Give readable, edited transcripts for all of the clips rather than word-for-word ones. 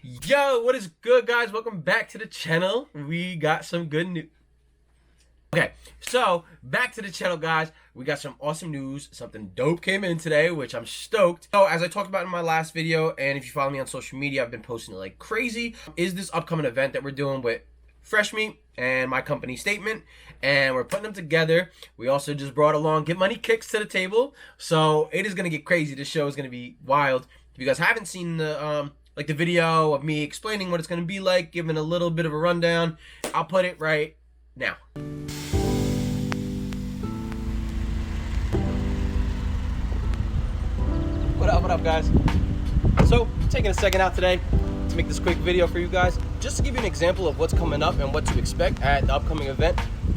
Yo, what is good, guys? Welcome back to the channel. We got some good news. Okay, so back to the channel, guys. We got some awesome news. Something dope came in today, which I'm stoked. So as I talked about in my last video, and if you follow me on social media, I've been posting it like crazy, is this upcoming event that we're doing with Freshmeet and my company Stvtement, and we're putting them together. We also just brought along Get Money Kicks to the table, so it is gonna get crazy. This show is gonna be wild. If you guys haven't seen the the video of me explaining what it's gonna be like, giving a little bit of a rundown, I'll put it right now. What up, guys? So, taking a second out today to make this quick video for you guys, just to give you an example of what's coming up and what to expect at the upcoming event,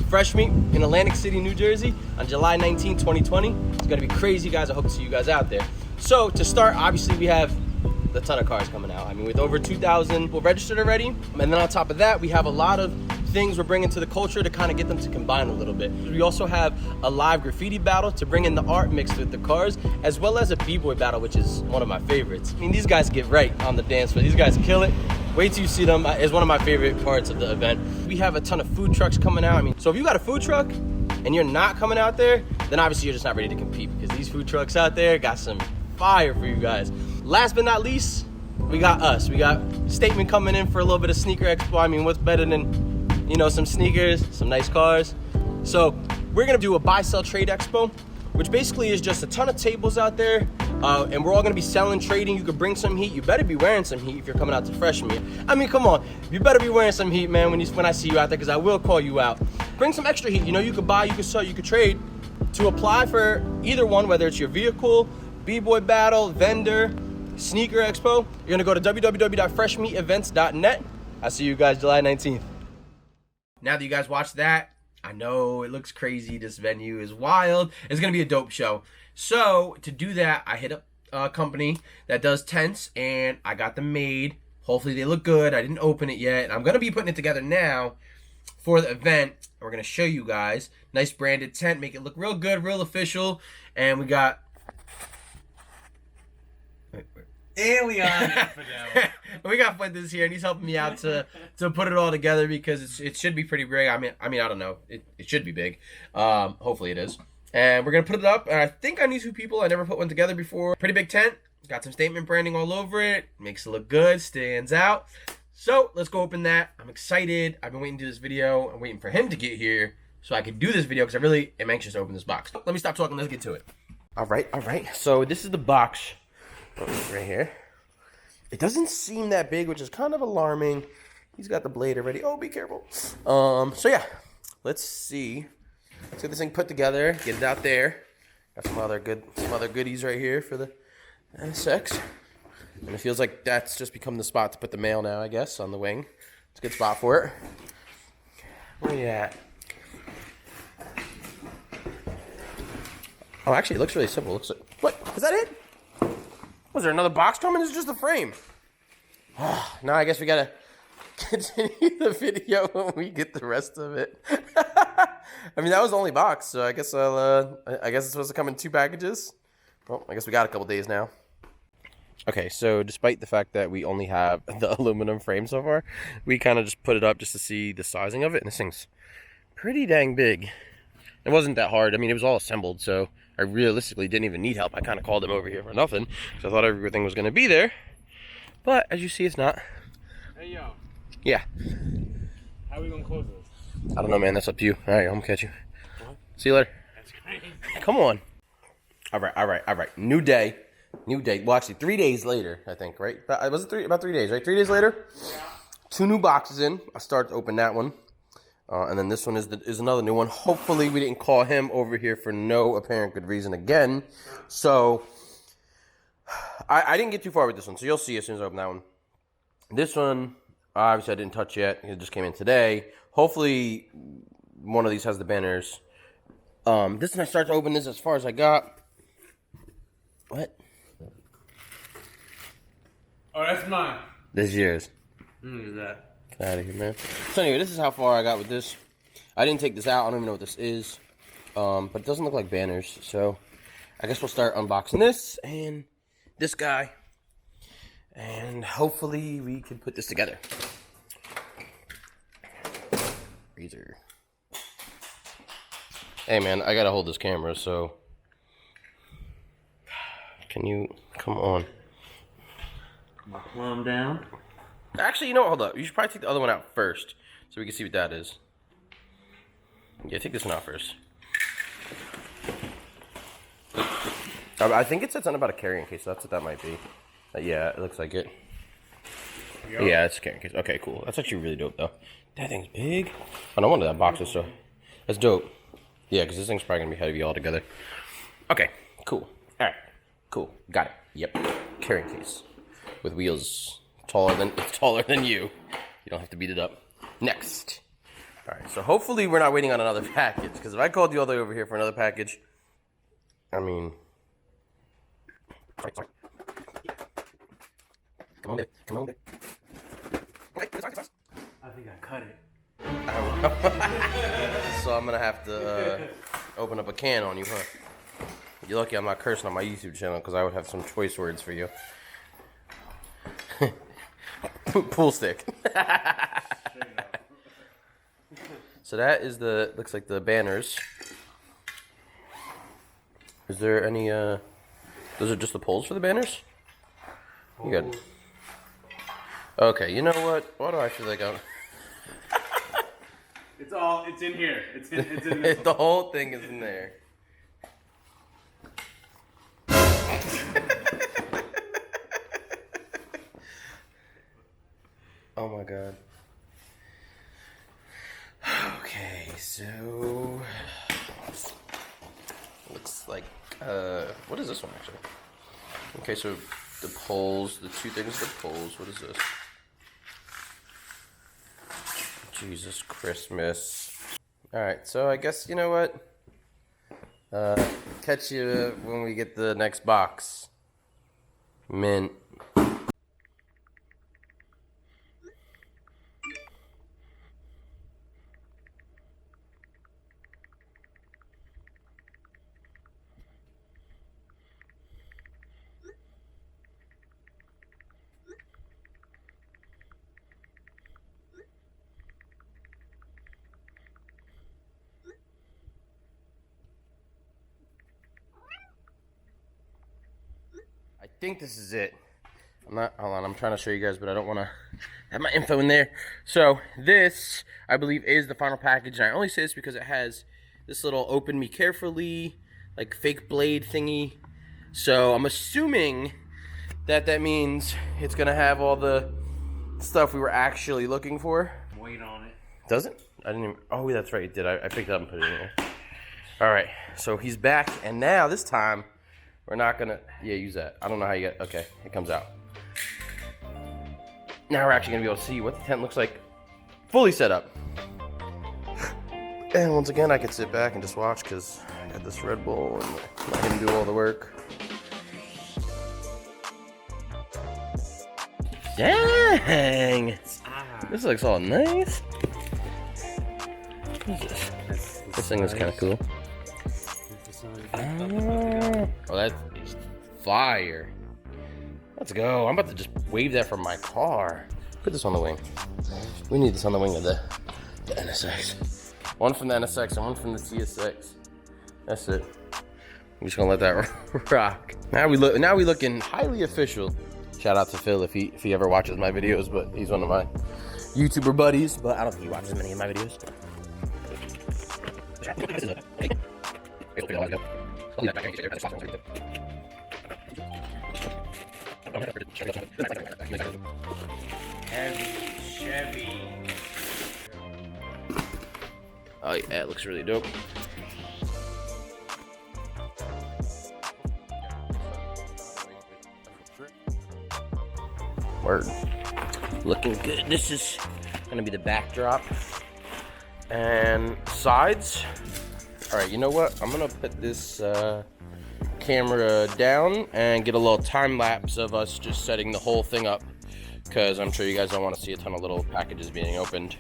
Freshmeet in Atlantic City, New Jersey, on July 19, 2020. It's gonna be crazy, guys. I hope to see you guys out there. So, to start, obviously, we have a ton of cars coming out. I mean, with over 2,000 people registered already, and then on top of that, we have a lot of things we're bringing to the culture to kind of get them to combine a little bit. We also have a live graffiti battle to bring in the art mixed with the cars, as well as a b-boy battle, which is one of my favorites. I mean, these guys get right on the dance floor. These guys kill it. Wait till you see them. It's one of my favorite parts of the event. We have a ton of food trucks coming out. I mean, so if you got a food truck and you're not coming out there, then obviously you're just not ready to compete, because these food trucks out there got some fire for you guys. Last but not least, we got us. We got Stvtement coming in for a little bit of sneaker expo. I mean, what's better than, you know, some sneakers, some nice cars. So we're gonna do a buy, sell, trade expo, which basically is just a ton of tables out there, and we're all gonna be selling, trading. You could bring some heat. You better be wearing some heat if you're coming out to Freshmeet. I mean, come on, you better be wearing some heat, man, when I see you out there, because I will call you out. Bring some extra heat. You know, you could buy, you could sell, you could trade. To apply for either one, whether it's your vehicle, b-boy battle, vendor, sneaker expo, you're gonna go to www.freshmeetevents.net. I'll see you guys July 19th. Now that you guys watched that, I know it looks crazy. This venue is wild. It's gonna be a dope show. So to do that, I hit up a company that does tents, and I got them made. Hopefully they look good. I didn't open it yet, and I'm gonna be putting it together now for the event. We're gonna show you guys. Nice branded tent, make it look real good, real official. And we got Alien. we got Fuentes here, and he's helping me out to put it all together, because it should be pretty big. I mean I don't know. It should be big. Hopefully it is. And we're gonna put it up. And I think I need 2 people. I never put one together before. Pretty big tent. Got some Stvtement branding all over it. Makes it look good. Stands out. So let's go open that. I'm excited. I've been waiting to do this video. I'm waiting for him to get here so I can do this video, because I really am anxious to open this box. Let me stop talking. Let's get to it. All right. So this is the box. Right here. It doesn't seem that big, which is kind of alarming. He's got the blade already. Oh, be careful. So yeah, let's see. Let's get this thing put together. Get it out there. Got some other goodies right here for the NSX. And it feels like that's just become the spot to put the mail now, I guess, on the wing. It's a good spot for it. Where you at? Oh, actually, it looks really simple. Looks like, what? Is that it? Was there another box coming? It's just a frame. Now I guess we gotta continue the video when we get the rest of it. I mean, that was the only box, so I guess I guess it's supposed to come in 2 packages. Well, I guess we got a couple days now. Okay, so despite the fact that we only have the aluminum frame so far, we kind of just put it up just to see the sizing of it, and this thing's pretty dang big. It wasn't that hard. I mean, it was all assembled, so I realistically didn't even need help. I kind of called him over here for nothing, because I thought everything was going to be there. But as you see, it's not. Hey, yo. Yeah. How are we going to close this? I don't know, man. That's up to you. All right, I'm going to catch you. What? See you later. That's crazy. Come on. All right. New day. Well, actually, 3 days later, I think, right? Was it about 3 days, right? 3 days later? Yeah. 2 new boxes in. I started to open that one. And then this one is another new one. Hopefully we didn't call him over here for no apparent good reason again. So I didn't get too far with this one, so you'll see as soon as I open that one. This one, obviously I didn't touch yet. It just came in today. Hopefully one of these has the banners. This one I start to open this as far as I got. What? Oh, that's mine. This is yours. Look at that. Get out of here, man. So anyway, this is how far I got with this. I didn't take this out. I don't even know what this is. But it doesn't look like banners. So I guess we'll start unboxing this and this guy. And hopefully we can put this together. Freezer. Hey man, I gotta hold this camera, so can you come on? My plum down. Actually, you know what? Hold up. You should probably take the other one out first, so we can see what that is. Yeah, take this one out first. I think it said something about a carrying case. So that's what that might be. Yeah, it looks like it. Yep. Yeah, it's a carrying case. Okay, cool. That's actually really dope, though. That thing's big. Oh, no wonder that box is so. That's dope. Yeah, because this thing's probably gonna be heavy altogether. Okay, cool. All right, cool. Got it. Yep. Carrying case with wheels taller than you. You don't have to beat it up. Next. All right. So hopefully we're not waiting on another package. Because if I called you all the way over here for another package, I mean. Sorry. Come on, babe. Come on, babe. I think I cut it. So I'm gonna have to open up a can on you, huh? You're lucky I'm not cursing on my YouTube channel because I would have some choice words for you. Pool stick. So that is looks like the banners. Is there any, those are just the poles for the banners? You good. Okay, you know what? Why do I feel like I'm... It's in here. It's in this. The whole thing is in there. Oh my god. Okay, so looks like what is this one actually? Okay, so the poles, the two things, the poles. What is this? Jesus Christmas. All right, so I guess you know what. Catch you when we get the next box. Mint. I think this is it. Hold on, I'm trying to show you guys, but I don't want to have my info in there. So this, I believe, is the final package. And I only say this because it has this little open me carefully, like fake blade thingy. So I'm assuming that means it's gonna have all the stuff we were actually looking for. Wait on it. Does it? I didn't even, oh, that's right, it did. I picked it up and put it in there. All right, so he's back, and now this time, we're not gonna, yeah, use that. I don't know how you get, okay, it comes out. Now we're actually gonna be able to see what the tent looks like fully set up. And once again, I could sit back and just watch because I got this Red Bull and let him do all the work. Dang! This looks all nice. What is this? This thing is kind of cool. Oh, that's fire. Let's go. I'm about to just wave that from my car. Put this on the wing. We need this on the wing of the NSX. One from the NSX and one from the TSX. That's it. I'm just gonna let that rock. Now we looking highly official. Shout out to Phil if he ever watches my videos, but he's one of my YouTuber buddies, but I don't think he watches many of my videos. Heavy Chevy. Oh yeah, it looks really dope. Word. Looking good. This is gonna be the backdrop. And sides. Alright, you know what? I'm gonna put this camera down and get a little time lapse of us just setting the whole thing up, because I'm sure you guys don't want to see a ton of little packages being opened.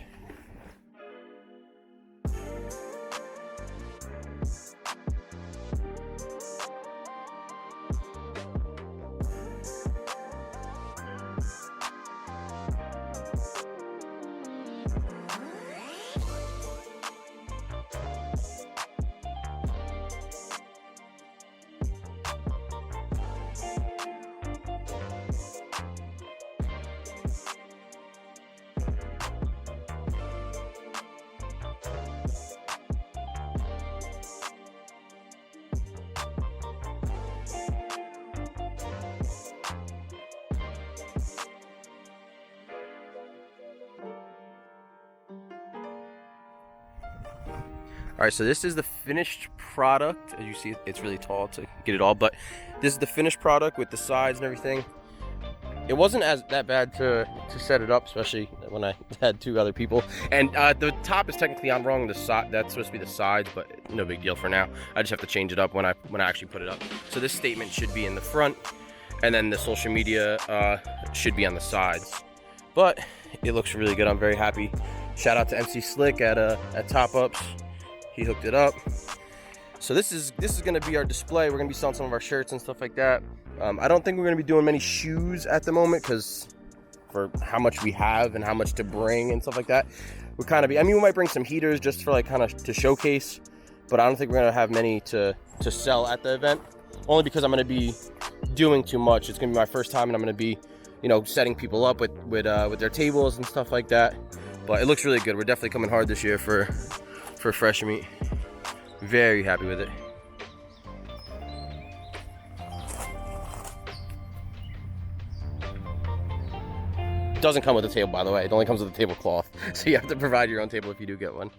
All right, so this is the finished product. As you see, it's really tall to get it all, but this is the finished product with the sides and everything. It wasn't that bad to set it up, especially when I had 2 other people. And the top is technically on wrong. The side, that's supposed to be the sides, but no big deal for now. I just have to change it up when I actually put it up. So this statement should be in the front, and then the social media should be on the sides. But it looks really good. I'm very happy. Shout out to MC Slick at Top Ups. He hooked it up. So this is going to be our display. We're going to be selling some of our shirts and stuff like that. I don't think we're going to be doing many shoes at the moment because for how much we have and how much to bring and stuff like that, we're kind of I mean, we might bring some heaters just for like kind of to showcase, but I don't think we're going to have many to sell at the event, only because I'm going to be doing too much. It's going to be my first time, and I'm going to be, you know, setting people up with their tables and stuff like that. But it looks really good. We're definitely coming hard this year for Freshmeet. Very happy with it. Doesn't come with a table, by the way. It only comes with a tablecloth, so you have to provide your own table if you do get one.